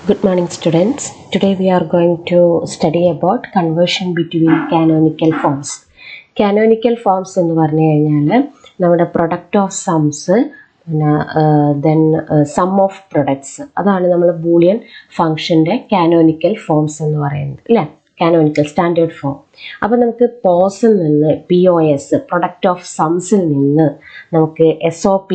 Good morning, students. Today we are going to study about conversion between canonical forms. Canonical forms എന്ന് പറഞ്ഞു കഴിഞ്ഞാൽ നമ്മുടെ product of sums then sum of products, അതാണ് നമ്മൾ Boolean ഫംഗ്ഷൻ്റെ canonical forms എന്ന് പറയുന്നത്, അല്ലേ? Canonical standard form. അപ്പോൾ നമുക്ക് പോസിൽ നിന്ന് POS പ്രൊഡക്റ്റ് ഓഫ് സംസിൽ നിന്ന് നമുക്ക് SOP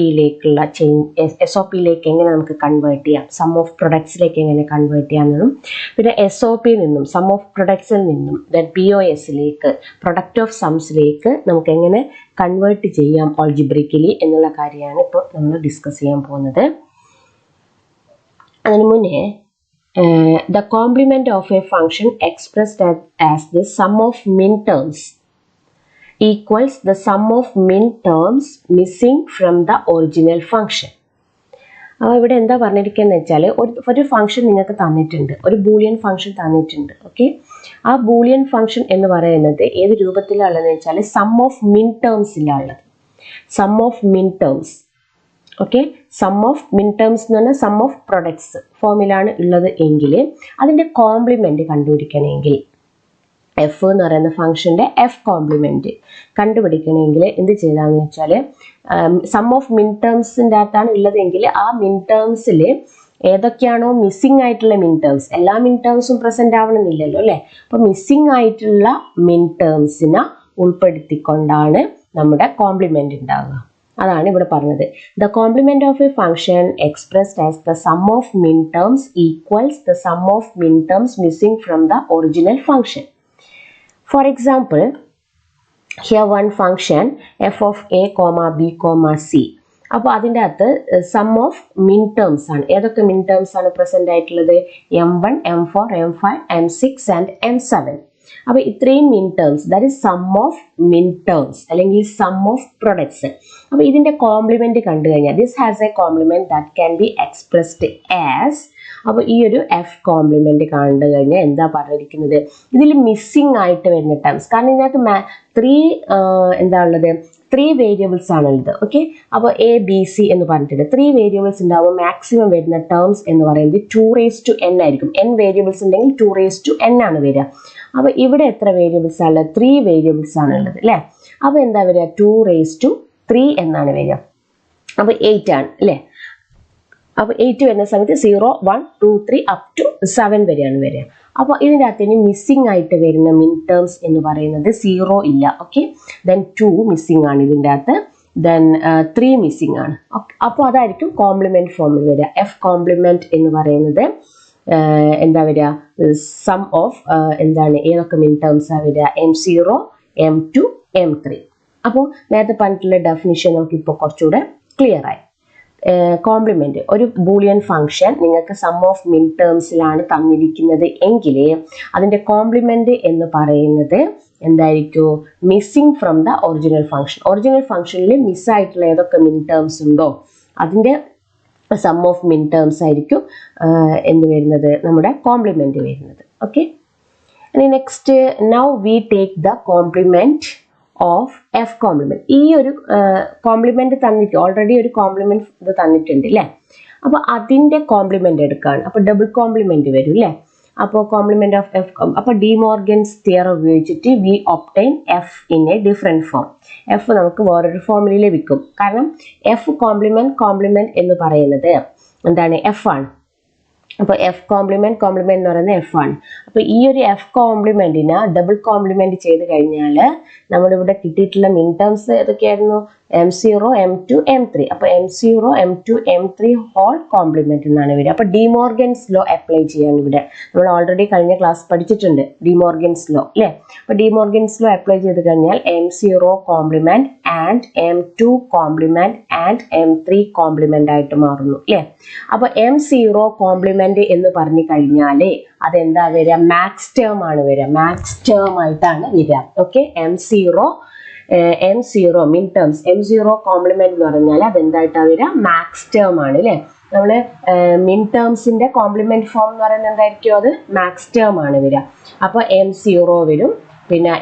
എങ്ങനെ നമുക്ക് കൺവേർട്ട് ചെയ്യാം, സം ഓഫ് പ്രൊഡക്ട്സിലേക്ക് എങ്ങനെ കൺവേർട്ട് ചെയ്യാമെന്നും, പിന്നെ SOP നിന്നും സം ഓഫ് പ്രൊഡക്ട്സിൽ നിന്നും ദെൻ POSലേക്ക് പ്രൊഡക്റ്റ് ഓഫ് സംസിലേക്ക് നമുക്ക് എങ്ങനെ കൺവേർട്ട് ചെയ്യാം ഓൾജിബ്രിക്കലി എന്നുള്ള കാര്യമാണ് ഇപ്പോൾ നമ്മൾ ഡിസ്കസ് ചെയ്യാൻ പോകുന്നത്. അതിന് മുന്നേ the complement of a function expressed as the sum of min terms equals the sum of min terms missing from the original function. അപ്പോൾ ഇവിടെ എന്താ പറഞ്ഞിരിക്കുന്നത് വെച്ചാൽ ഒരു ഫംഗ്ഷൻ നിങ്ങൾക്ക് തന്നിട്ടുണ്ട്, ഒരു ബൂളിയൻ ഫംഗ്ഷൻ തന്നിട്ടുണ്ട്. ഓക്കെ, ആ ബൂളിയൻ ഫംഗ്ഷൻ എന്ന് പറയുന്നത് ഏത് രൂപത്തിലുള്ളതെന്ന് വെച്ചാൽ സം ഓഫ് മിൻ ടേംസിലുള്ളത്. Some of min terms, okay, some of min terms എന്ന് പറഞ്ഞാൽ സം ഓഫ് പ്രൊഡക്ട്സ് ഫോമിലാണ് ഉള്ളത് എങ്കിൽ അതിൻ്റെ കോംപ്ലിമെൻറ്റ് കണ്ടുപിടിക്കണമെങ്കിൽ, എഫ് എന്ന് പറയുന്ന ഫംഗ്ഷൻ്റെ എഫ് കോംപ്ലിമെൻറ്റ് കണ്ടുപിടിക്കണമെങ്കിൽ എന്ത് ചെയ്താന്ന് വെച്ചാൽ സം ഓഫ് മിൻ ടേംസിൻ്റെ അകത്താണ് ഉള്ളതെങ്കിൽ ആ മിൻ ടേംസിൽ ഏതൊക്കെയാണോ മിസ്സിംഗ് ആയിട്ടുള്ള മിൻ ടേംസ്, എല്ലാ മിൻ ടേംസും പ്രസൻറ്റ് ആവണമെന്നില്ലല്ലോ, അല്ലേ? അപ്പോൾ മിസ്സിംഗ് ആയിട്ടുള്ള മിൻ ടേംസിനെ ഉൾപ്പെടുത്തിക്കൊണ്ടാണ് നമ്മുടെ കോംപ്ലിമെൻറ്റ് ഉണ്ടാവുക. അതാണ് ഇവിടെ പറഞ്ഞത്. The complement of a function expressed as the sum of min terms equals the sum of min terms missing from the original function. For example, here one function F of A comma B comma C. അപ്പോൾ അതിൻ്റെ അകത്ത് some of min terms ആണ്. ഏതൊക്കെ മിൻ terms ആണ് present ആയിട്ടുള്ളത്? M1, M4, M5, M6 and M7. അപ്പോൾ ഇത്രയും min terms, that is sum of min terms അല്ലെങ്കിൽ സം ഓഫ് പ്രൊഡക്ട്സ്. അപ്പോൾ ഇതിൻ്റെ കോംപ്ലിമെൻറ്റ് കണ്ടു കഴിഞ്ഞാൽ this has a complement that can be expressed as. അപ്പോൾ ഈ ഒരു എഫ് കോംപ്ലിമെൻറ്റ് കണ്ടു കഴിഞ്ഞാൽ എന്താ പറഞ്ഞിരിക്കുന്നത്? ഇതിൽ മിസ്സിംഗ് ആയിട്ട് വരുന്ന ടേംസ്, കാരണം ഇതിനകത്ത് എന്താ ഉള്ളത്? 3 വേരിയബിൾസ് ആണുള്ളത്. ഓക്കെ, അപ്പോൾ ABC എന്ന് പറഞ്ഞിട്ടുണ്ട്. 3 വേരിയബിൾസ് ഉണ്ടാവും. മാക്സിമം വരുന്ന ടേംസ് എന്ന് പറയുന്നത് 2n ആയിരിക്കും. n വേരിയബിൾസ് ഉണ്ടെങ്കിൽ 2n ആണ് വരിക. അപ്പോൾ ഇവിടെ എത്ര വേരിയബിൾസ് ആണുള്ളത്? 3 വേരിയബിൾസ് ആണുള്ളത്, അല്ലേ? അപ്പോൾ എന്താ വരിക? 2³ എന്നാണ് വരിക. അപ്പോൾ 8 ആണ്, അല്ലേ? അപ്പോൾ 8 വരുന്ന സമയത്ത് 0, 1, 2, 3 അപ് ടു 7 വരെയാണ് വരിക. അപ്പോൾ ഇതിൻ്റെ അകത്തിന് മിസ്സിംഗ് ആയിട്ട് വരുന്ന മിൻ ടേംസ് എന്ന് പറയുന്നത് 0 ഇല്ല. ഓക്കെ, ദെൻ 2 മിസ്സിംഗ് ആണ് ഇതിൻ്റെ അകത്ത്, ദെൻ 3 മിസ്സിംഗ് ആണ്. അപ്പോൾ അതായിരിക്കും കോംപ്ലിമെൻറ്റ് ഫോമിൽ വരിക. എഫ് കോംപ്ലിമെൻറ്റ് എന്ന് പറയുന്നത് എന്താ വരിക? സം ഓഫ് എന്താണ്, ഏതൊക്കെ മിൻ ടേംസാണ് വരിക? M0, M2, M3. അപ്പോൾ നേരത്തെ പറഞ്ഞിട്ടുള്ള ഡെഫിനിഷൻ നമുക്ക് ഇപ്പോൾ കുറച്ചുകൂടെ ക്ലിയർ ആയി. കോംപ്ലിമെൻറ്റ്, ഒരു ബൂളിയൻ ഫംഗ്ഷൻ നിങ്ങൾക്ക് സം ഓഫ് മിൻ ടേംസിലാണ് തന്നിരിക്കുന്നത് എങ്കിൽ അതിൻ്റെ കോംപ്ലിമെൻറ്റ് എന്ന് പറയുന്നത് എന്തായിരിക്കും? Missing from the original function. Original ഫംഗ്ഷനിൽ മിസ്സായിട്ടുള്ള ഏതൊക്കെ മിൻ ടേംസ് ഉണ്ടോ അതിൻ്റെ സം ഓഫ് മിൻ ടേംസ് ആയിരിക്കും എന്ത് വരുന്നത്? നമ്മുടെ കോംപ്ലിമെൻറ്റ് വരുന്നത്. ഓക്കെ, ഇനി next, now we take the compliment of F compliment. ഈ ഒരു കോംപ്ലിമെൻറ്റ് തന്നിട്ട് ഓൾറെഡി ഒരു കോംപ്ലിമെൻറ്റ് ഇത് തന്നിട്ടുണ്ട്, അല്ലേ? അപ്പോൾ അതിൻ്റെ കോംപ്ലിമെൻറ്റ് എടുക്കുകയാണ്. അപ്പോൾ ഡബിൾ കോംപ്ലിമെൻറ്റ് വരും, അല്ലേ? അപ്പോൾ കോംപ്ലിമെൻറ്റ് ഓഫ് എഫ്, അപ്പോൾ ഡി മോർഗൻസ് തിയറം ഉപയോഗിച്ചിട്ട് we obtain F in a different form. F നമുക്ക് വേറൊരു ഫോമിൽ ലഭിക്കും. കാരണം എഫ് കോംപ്ലിമെൻറ്റ് എന്ന് പറയുന്നത് എന്താണ്? എഫ് ആണ്. അപ്പോൾ എഫ് കോംപ്ലിമെൻറ്റ് എന്ന് പറയുന്നത് എഫ് ആണ്. അപ്പോൾ ഈ ഒരു എഫ് കോംപ്ലിമെൻറ്റിനെ ഡബിൾ കോംപ്ലിമെൻറ്റ് ചെയ്ത് കഴിഞ്ഞാൽ നമ്മളിവിടെ കിട്ടിയിട്ടുള്ള മിൻ ടേംസ് ഏതൊക്കെയായിരുന്നു? M0, M2, M3. അപ്പോൾ M0, M2, M3 whole compliment എന്നാണ് വരിക. അപ്പോൾ ഡി മോർഗൻസ് ലോ അപ്ലൈ ചെയ്യാൻ ഇവിടെ നമ്മൾ ഓൾറെഡി കഴിഞ്ഞ ക്ലാസ് പഠിച്ചിട്ടുണ്ട്, ഡി മോർഗൻസ് ലോ, അല്ലേ? അപ്പോൾ ഡി മോർഗൻസ് ലോ അപ്ലൈ ചെയ്ത് കഴിഞ്ഞാൽ M0 compliment and M2 compliment and M3 compliment ആയിട്ട് മാറുന്നു, അല്ലേ? അപ്പോൾ M0 കോംപ്ലിമെൻറ്റ് എന്ന് പറഞ്ഞു കഴിഞ്ഞാൽ അതെന്താ വരിക? മാക്സ് ടേം ആണ് വരിക. മാക്സ് ടേം ആയിട്ടാണ് വരിക. ഓക്കെ, M0 മിൻ ടേംസ്, M0 കോംപ്ലിമെൻറ്റ് എന്ന് പറഞ്ഞാൽ അതെന്തായിട്ടാണ് വരിക? മാക്സ് ടേം ആണ്, അല്ലേ? നമ്മൾ മിൻ ടേംസിൻ്റെ കോംപ്ലിമെൻറ്റ് ഫോം എന്ന് പറയുന്നത് എന്തായിരിക്കും? അത് മാക്സ് ടേം ആണ് വരിക. അപ്പോൾ M0 വരും. പിന്നെ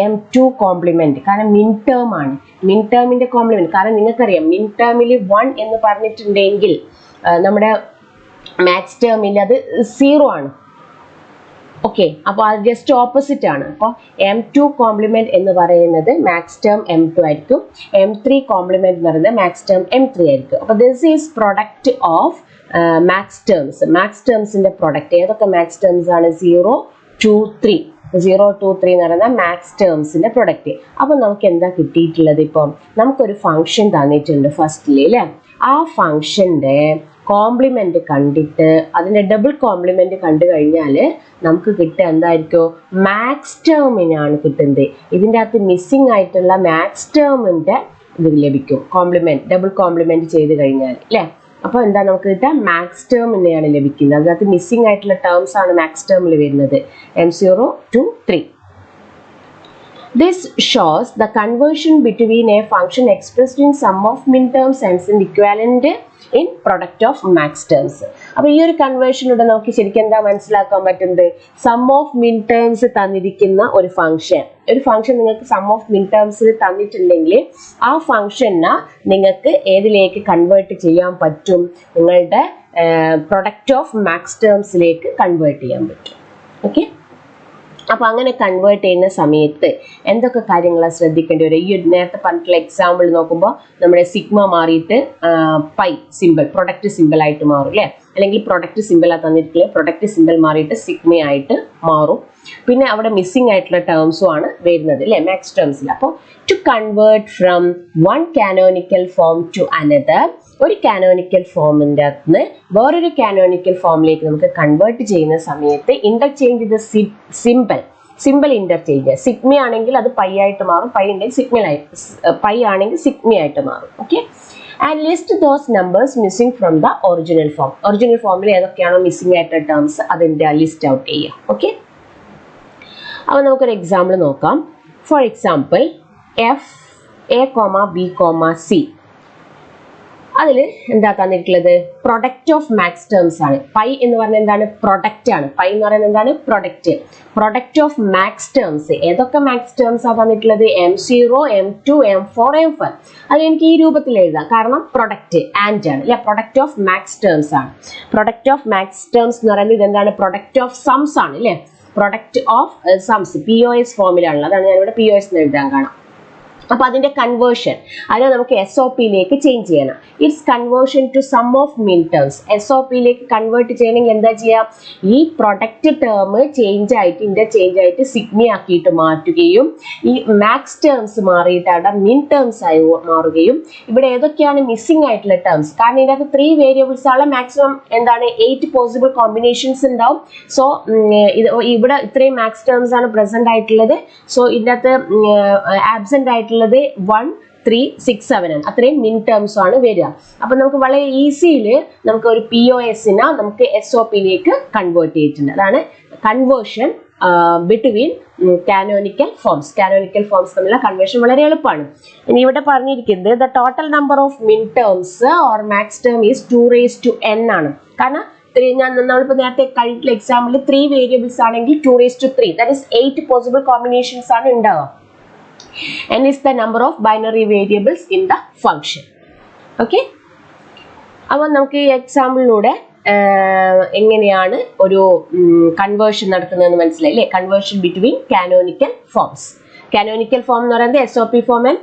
M2 കോംപ്ലിമെൻറ്റ്, കാരണം മിൻ ടേം ആണ്. മിൻ ടേമിൻ്റെ കോംപ്ലിമെൻറ്റ്, കാരണം നിങ്ങൾക്കറിയാം മിൻ ടേമിൽ 1 എന്ന് പറഞ്ഞിട്ടുണ്ടെങ്കിൽ നമ്മുടെ മാക്സ് ടേമിൽ അത് 0 ആണ്. ഓക്കെ, അപ്പോൾ അത് ജസ്റ്റ് ഓപ്പോസിറ്റ് ആണ്. അപ്പോൾ M2 കോംപ്ലിമെന്റ് എന്ന് പറയുന്നത് മാക്സ് ടേം M2 ആയിരിക്കും, M3 കോംപ്ലിമെന്റ് എന്ന് പറയുന്നത് മാക്സ് ടേം M3 ആയിരിക്കും. അപ്പോൾ this is product of max terms. Max ടേംസിന്റെ പ്രൊഡക്റ്റ് ഏതൊക്കെ മാക്സ് ടേംസ് ആണ്? 0, 2, 3. 0, 2, 3 എന്ന് പറയുന്ന മാക്സ് ടേംസിന്റെ പ്രൊഡക്റ്റ്. അപ്പോൾ നമുക്ക് എന്താ കിട്ടിയിട്ടുള്ളത്? ഇപ്പം നമുക്കൊരു ഫംഗ്ഷൻ തന്നിട്ടുണ്ട് ഫസ്റ്റിൽ അല്ലേ. ആ ഫംഗ്ഷന്റെ കോംപ്ലിമെന്റ് കണ്ടിട്ട് അതിന്റെ ഡബിൾ കോംപ്ലിമെന്റ് കണ്ടു കഴിഞ്ഞാൽ നമുക്ക് കിട്ടുക എന്തായിരിക്കും? മാക്സ് ടേമിനാണ് കിട്ടുന്നത്. ഇതിൻ്റെ അകത്ത് മിസ്സിംഗ് ആയിട്ടുള്ള മാക്സ് ടേമിന്റെ ഇത് ലഭിക്കും, കോംപ്ലിമെന്റ് ഡബിൾ കോംപ്ലിമെന്റ് ചെയ്ത് കഴിഞ്ഞാൽ അല്ലേ. അപ്പോൾ എന്താ നമുക്ക് കിട്ടുക? മാക്സ് ടേമിനെയാണ് ലഭിക്കുന്നത്. അതിനകത്ത് മിസ്സിംഗ് ആയിട്ടുള്ള ടേംസ് ആണ് മാക്സ് ടേമിൽ വരുന്നത്, M0, 2, 3. This shows the conversion between a function expressed in sum of min terms and an equivalent in product of max terms. അപ്പോൾ ഈ ഒരു കൺവേർഷനിലൂടെ നമുക്ക് ശരിക്കും എന്താ മനസ്സിലാക്കാൻ പറ്റുന്നത്? സം ഓഫ് മിൻ ടേംസ് തന്നിരിക്കുന്ന ഒരു ഫംഗ്ഷൻ നിങ്ങൾക്ക് സം ഓഫ് മിൻ ടേംസിൽ തന്നിട്ടുണ്ടെങ്കിൽ ആ ഫംഗ്ഷനെ നിങ്ങൾക്ക് ഏതിലേക്ക് കൺവേർട്ട് ചെയ്യാൻ പറ്റും? നിങ്ങളുടെ പ്രൊഡക്റ്റ് ഓഫ് മാക്സ് ടേംസിലേക്ക് കൺവേർട്ട് ചെയ്യാൻ പറ്റും. ഓക്കെ, അപ്പോൾ അങ്ങനെ കൺവേർട്ട് ചെയ്യുന്ന സമയത്ത് എന്തൊക്കെ കാര്യങ്ങളാണ് ശ്രദ്ധിക്കേണ്ടി വരും? ഈ നേരത്തെ പറഞ്ഞിട്ടുള്ള എക്സാമ്പിൾ നോക്കുമ്പോൾ നമ്മുടെ സിഗ്മ മാറിയിട്ട് പൈ സിമ്പിൾ പ്രൊഡക്റ്റ് സിമ്പിൾ ആയിട്ട് മാറും അല്ലേ, അല്ലെങ്കിൽ പ്രൊഡക്റ്റ് സിമ്പിളാണ് തന്നിട്ടില്ലേ, പ്രൊഡക്റ്റ് സിമ്പിൾ മാറിയിട്ട് സിഗ്മ ആയിട്ട് മാറും. പിന്നെ അവിടെ മിസ്സിംഗ് ആയിട്ടുള്ള ടേംസും ആണ് വരുന്നത് അല്ലേ മാക്സ് ടേംസിൽ. അപ്പോൾ to convert from one canonical form to another, ഒരു കാനോനിക്കൽ ഫോമിൻ്റെ അകത്ത് വേറൊരു കാനോനിക്കൽ ഫോമിലേക്ക് നമുക്ക് കൺവേർട്ട് ചെയ്യുന്ന സമയത്ത് interchange the simple interchange. Sigma ആണെങ്കിൽ അത് പൈ ആയിട്ട് മാറും, പൈ ഉണ്ടെങ്കിൽ പൈ ആണെങ്കിൽ സിഗ്മ ആയിട്ട് മാറും. Okay, and list those numbers missing from the original form. Original ഫോമിൽ ഏതൊക്കെയാണോ മിസ്സിംഗ് ആയിട്ടുള്ള ടേംസ് അതിൻ്റെ ലിസ്റ്റ് ഔട്ട് ചെയ്യുക. ഓക്കെ, അപ്പോൾ നമുക്കൊരു എക്സാമ്പിൾ നോക്കാം. For example FA, B, C. അതിൽ എന്താ തന്നിട്ടുള്ളത്? പ്രൊഡക്റ്റ് ഓഫ് മാക്സ് ടേംസ് ആണ്. പൈ എന്ന് പറഞ്ഞാൽ എന്താണ്? പ്രൊഡക്റ്റ് ആണ്. പൈ എന്ന് പറയുന്നത് എന്താണ്? Product of max terms. ഏതൊക്കെ മാക്സ് ടേംസ് ആണ് തന്നിട്ടുള്ളത്? M0, M2, M4, M5. അത് എനിക്ക് ഈ രൂപത്തിൽ എഴുതാം, കാരണം പ്രൊഡക്റ്റ് ആൻഡ് ആണ് അല്ലെ. പ്രൊഡക്റ്റ് ഓഫ് മാക്സ് ടേംസ് ആണ്. പ്രൊഡക്റ്റ് ഓഫ് മാക്സ് ടേംസ് എന്ന് പറയുന്നത് ഇതെന്താണ്? പ്രൊഡക്റ്റ് ഓഫ് സംസ് ആണ് അല്ലെ. പ്രൊഡക്റ്റ് ഓഫ് സംസ് POS ഫോമിലാണല്ലോ, അതാണ് ഞാനിവിടെ POS എന്ന് എഴുതാൻ കാണാം. അപ്പോൾ അതിന്റെ കൺവേർഷൻ അത് നമുക്ക് SOPയിലേക്ക് ചേഞ്ച് ചെയ്യണം. It's conversion to sum of min terms. SOPയിലേക്ക് കൺവേർട്ട് ചെയ്യണമെങ്കിൽ എന്താ ചെയ്യുക? ഈ പ്രൊഡക്റ്റ് ടേം ചേഞ്ച് ആയിട്ട് സിഗ്മ ആക്കിയിട്ട് മാറ്റുകയും ഈ മാക്സ് ടേംസ് മാറിയിട്ട് അവിടെ മിൻ ടേംസ് ആയി മാറുകയും, ഇവിടെ ഏതൊക്കെയാണ് മിസ്സിംഗ് ആയിട്ടുള്ള ടേംസ്? കാരണം ഇതിനകത്ത് 3 വേരിയബിൾസ് ആണ്, മാക്സിമം എന്താണ് 8 പോസിബിൾ കോമ്പിനേഷൻസ് ഉണ്ടാവും. സോ ഇവിടെ ഇത്രയും മാക്സ് ടേംസ് ആണ് പ്രസന്റ് ആയിട്ടുള്ളത്. സോ ഇതിനകത്ത് ആബ്സെന്റ് ആയിട്ടുള്ള 1, 3, 6, 7 ആണ്. അത്രയും മിൻ ടേംസ് ആണ് വരിക. അപ്പൊ നമുക്ക് വളരെ ഈസിയിൽ നമുക്ക് ഒരു POSനെ നമുക്ക് SOPയിലേക്ക് കൺവേർട്ട് ചെയ്തിട്ടുണ്ട്. അതാണ് conversion between canonical forms. Canonical forms തമ്മിലുള്ള കൺവേർഷൻ വളരെ എളുപ്പമാണ്. ഇനി ഇവിടെ പറഞ്ഞിരിക്കുന്നത് the total number of min terms or max term is 2n ആണ്. കാരണം നമ്മളിപ്പോൾ നേരത്തെ കഴിഞ്ഞിട്ടുള്ള എക്സാമ്പിൾ 3 വേരിയബിൾസ് ആണെങ്കിൽ 2^3, ദാറ്റ് ഈസ് 8 പോസിബിൾ കോമ്പിനേഷൻസ് ആണ് ഉണ്ടാവുക. n is the number of binary variables in the function. Okay, അപ്പോൾ നമുക്ക് ഈ എക്സാമ്പിളിലൂടെ എങ്ങനെയാണ് ഒരു കൺവേർഷൻ നടക്കുന്നതെന്ന് മനസ്സിലായില്ലേ? Conversion between canonical forms. Canonical form എന്ന് പറയുന്നത് SOP form and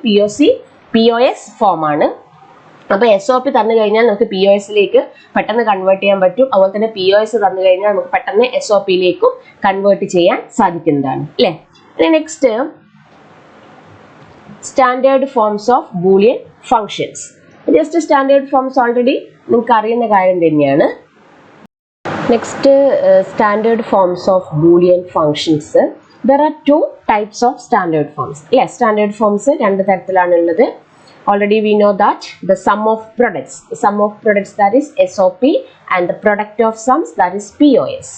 POS form ആണ്. അപ്പോൾ SOP തന്നു കഴിഞ്ഞാൽ നമുക്ക് POSയിലേക്ക് പെട്ടെന്ന് കൺവേർട്ട് ചെയ്യാൻ പറ്റും. അതുപോലെ തന്നെ POS തന്നു കഴിഞ്ഞാൽ നമുക്ക് പെട്ടെന്ന് SOPയിലേക്കും കൺവേർട്ട് ചെയ്യാൻ സാധിക്കുന്നതാണ് അല്ലേ. Next standard forms of Boolean functions. Just standard forms already നിങ്ങൾക്ക് അറിയുന്ന കാര്യം തന്നെയാണ്. Next standard forms of Boolean functions. There are 2 types of standard forms. Yes, standard forms 2 തരത്തിലാണുള്ളത്. Already we know that the sum of products that is SOP and the product of sums that is POS.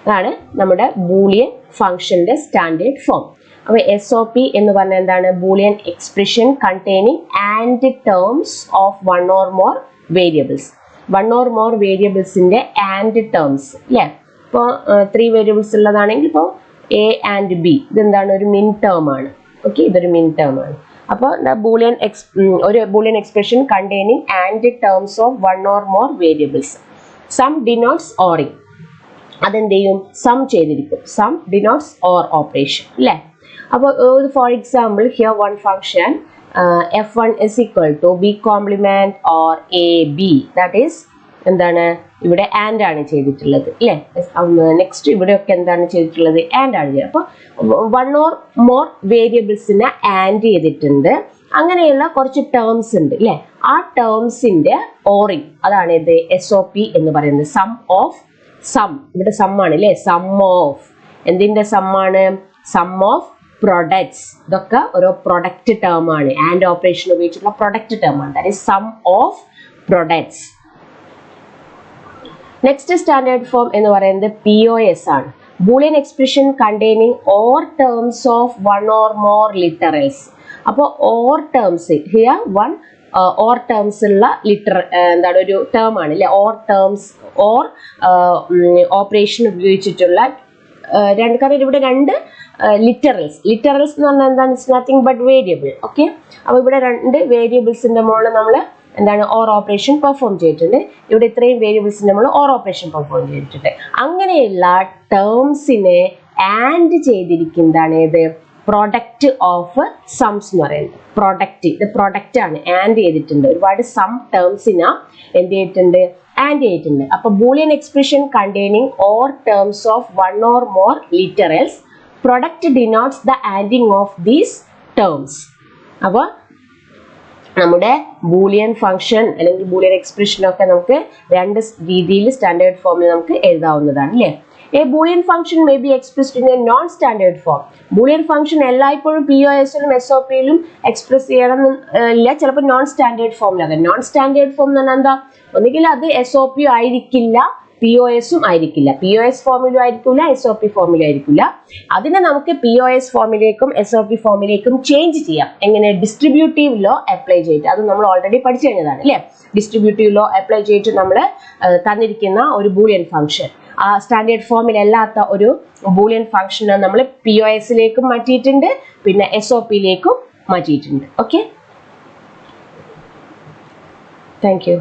അതാണ് നമ്മുടെ Boolean ഫംഗ്ഷന്റെ standard form. അപ്പോൾ SOP എന്ന് പറഞ്ഞാൽ എന്താണ്? Boolean expression containing and terms of 1 or more variables. 1 or more വേരിയബിൾസിന്റെ and terms അല്ലേ. ഇപ്പോൾ 3 വേരിയബിൾസ് ഉള്ളതാണെങ്കിൽ ഇപ്പോൾ A and B ഇതെന്താണ്? ഒരു മിൻ ടേം ആണ്. ഓക്കെ, ഇതൊരു മിൻ ടേം ആണ്. അപ്പോൾ ഒരു Boolean expression containing and terms of 1 or more variables. Sum denotes ORing, അതെന്ത് ചെയ്യും, സം ചെയ്തിരിക്കും. സം ഡിനോട്ട്സ് ഓർ ഓപ്പറേഷൻ അല്ലേ. അപ്പോൾ four example here one function f1 is equal to b complement or ab, that is എന്താണ് ഇവിടെ and ആണ് ചെയ്തിട്ടുള്ളത് അല്ലേ. നെക്സ്റ്റ് ഇവിടെയൊക്കെ എന്താണ് ചെയ്തിട്ടുള്ളത്, ആൻഡ് ആണ് ചെയ്തത്. അപ്പോൾ വൺ ഓർ മോർ വേരിയബിൾസിനെ ആൻഡ് ചെയ്തിട്ടുണ്ട്. അങ്ങനെയുള്ള കുറച്ച് ടേംസ് ഉണ്ട് അല്ലേ. ആ ടേംസിന്റെ ഓറിങ് അതാണ് ഇത് SOP എന്ന് പറയുന്നത്. സം ഓഫ് സം, ഇവിടെ സം ആണ് അല്ലേ. സം ഓഫ് എന്തിന്റെ സം ആണ്, സം ഓഫ് പ്രൊഡക്ട്സ്. ഇതൊക്കെ ഓരോ പ്രൊഡക്റ്റ് ടേം ആണ്, ആൻഡ് ഓപ്പറേഷൻ ഉപയോഗിച്ചിട്ടുള്ള പ്രൊഡക്റ്റ് ടേം ആണ്. That is sum of products. Next standard form എന്ന് പറയുന്നത് POS ആണ്. Boolean expression containing or terms of one or more literals. അപ്പോൾ or terms here one or terms ഉള്ള എന്താണ് ഒരു ടേം ആണ് അല്ലെ. ഓർ ടേംസ് ഓർ ഓപ്പറേഷൻ ഉപയോഗിച്ചിട്ടുള്ള കാരണം ഇവിടെ രണ്ട് ലിറ്ററൽസ് എന്ന് പറഞ്ഞാൽ എന്താണ്, it's nothing but variable. Okay, അപ്പോൾ ഇവിടെ രണ്ട് വേരിയബിൾസിന്റെ മുകളിൽ നമ്മൾ എന്താണ് ഓർ ഓപ്പറേഷൻ പെർഫോം ചെയ്തിട്ടുണ്ട്. ഇവിടെ ഇത്രയും വേരിയബിൾസിന്റെ നമ്മൾ ഓർ ഓപ്പറേഷൻ പെർഫോം ചെയ്തിട്ടുണ്ട്. അങ്ങനെയുള്ള ടേംസിനെ ആൻഡ് ചെയ്തിരിക്കുന്നതാണ് ഏത്, പ്രൊഡക്റ്റ് ഓഫ് സംസ് എന്ന് പറയുന്നത്. പ്രൊഡക്റ്റ്, ഇത് പ്രൊഡക്റ്റ് ആണ്, ആൻഡ് ചെയ്തിട്ടുണ്ട്. ഒരുപാട് സം ടേംസിന് എന്ത് ചെയ്തിട്ടുണ്ട്, ആൻഡ് ചെയ്തിട്ടുണ്ട്. അപ്പൊ Boolean expression containing or terms of one or more literals, product denotes the anding of these terms. അപ്പോൾ നമ്മുടെ ബൂളിയൻ ഫംഗ്ഷൻ അല്ലെങ്കിൽ ബൂളിയൻ എക്സ്പ്രഷൻ ഒക്കെ നമുക്ക് രണ്ട് രീതിയിൽ സ്റ്റാൻഡേർഡ് ഫോമിൽ നമുക്ക് എഴുതാവുന്നതാണ് അല്ലേ. A Boolean function may be expressed in a non-standard form. Boolean function എല്ലായ്പ്പോഴും POS-ലും SOP-ലും എക്സ്പ്രസ് ചെയ്യണമെന്നില്ല. ചിലപ്പോൾ നോൺ സ്റ്റാൻഡേർഡ് ഫോമിലാകാം. നോൺ സ്റ്റാൻഡേർഡ് ഫോം എന്ന് പറഞ്ഞാൽ എന്താ, ഒന്നുകിൽ അത് SOP ആയിരിക്കില്ല, POS-ഉം ആയിരിക്കില്ല. POS ഫോമിലും ആയിരിക്കില്ല, SOP ഫോമിലും ആയിരിക്കില്ല. അതിനെ നമുക്ക് POS ഫോമിലേക്കും SOP ഫോമിലേക്കും ചേഞ്ച് ചെയ്യാം. എങ്ങനെ, ഡിസ്ട്രിബ്യൂട്ടീവ് ലോ അപ്ലൈ ചെയ്തിട്ട്. അത് നമ്മൾ ഓൾറെഡി പഠിച്ചു കഴിഞ്ഞതാണ് അല്ലേ. ഡിസ്ട്രിബ്യൂട്ടീവ് ലോ അപ്ലൈ ചെയ്തിട്ട് നമ്മൾ തന്നിരിക്കുന്ന ഒരു ബൂളിയൻ ഫംഗ്ഷൻ, ആ സ്റ്റാൻഡേർഡ് ഫോമിലല്ലാത്ത ഒരു ബൂളിയൻ ഫംഗ്ഷനെ നമ്മൾ POS-ലേക്കും മാറ്റിയിട്ടുണ്ട്, പിന്നെ SOP-ലേക്കും മാറ്റിയിട്ടുണ്ട്. Okay, thank you.